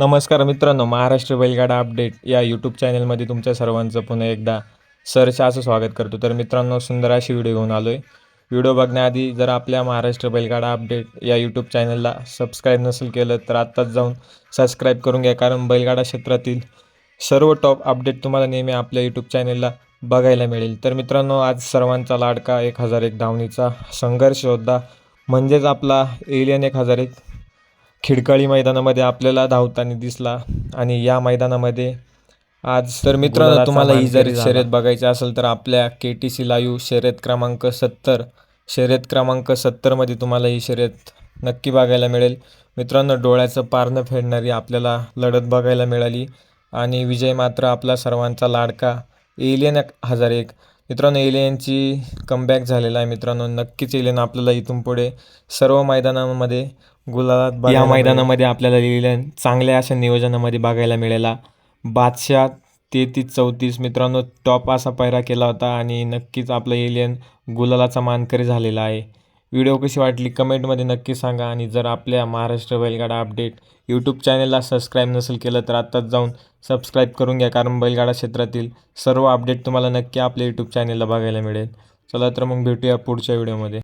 नमस्कार मित्रांनो, महाराष्ट्र बैलगाडा अपडेट या यूट्यूब चॅनलमध्ये तुमच्या सर्वांचं पुन्हा एकदा सहर्ष असं स्वागत करतो. तर मित्रांनो, सुंदर अशी व्हिडिओ घेऊन आलो आहे. व्हिडिओ बघण्याआधी जर आपल्या महाराष्ट्र बैलगाडा अपडेट या यूट्यूब चॅनलला सबस्क्राईब नसेल केलं तर आत्ताच जाऊन सबस्क्राईब करून घ्या, कारण बैलगाडा क्षेत्रातील सर्व टॉप अपडेट तुम्हाला नेहमी आपल्या यूट्यूब चॅनलला बघायला मिळेल. तर मित्रांनो, आज सर्वांचा लाडका 1001 धावणीचा संघर्ष योद्धा म्हणजेच आपला एलियन 1001 खिडकाळी मैदानामध्ये आपल्याला धावताना दिसला. आणि या मैदानामध्ये आज तर मित्रांनो, तुम्हाला ही जर शर्यत बघायची असेल तर आपल्या KTC लाईव्ह शर्यत क्रमांक 70 तुम्हाला ही शर्यत नक्की बघायला मिळेल. मित्रांनो, डोळ्याचं पारणं फेडणारी आपल्याला लढत बघायला मिळाली आणि विजय मात्र आपला सर्वांचा लाडका एलियन 1001. मित्रांनो, एलियनची कमबॅक झालेला आहे. मित्रांनो, नक्कीच एलियन आपल्याला इथून पुढे सर्व मैदानामध्ये गुलालात या मैदानामध्ये आपल्याला एलियन चांगल्या अशा नियोजनामध्ये बघायला मिळाला. बादशाह 33-34 मित्रांनो टॉप असा पायरा केला होता आणि नक्कीच आपला एलियन गुलालाचा मानकरी झालेला आहे. व्हिडिओ कशी वाटली कमेंटमध्ये नक्की सांगा. आणि जर आपल्या महाराष्ट्र बैलगाडा अपडेट यूट्यूब चॅनलला सबस्क्राईब नसेल केलं तर आत्ताच जाऊन सबस्क्राईब करून घ्या, कारण बैलगाडा क्षेत्रातील सर्व अपडेट तुम्हाला नक्की आपल्या यूट्यूब चॅनलला बघायला मिळेल. चला तर मग भेटूया पुढच्या व्हिडिओमध्ये.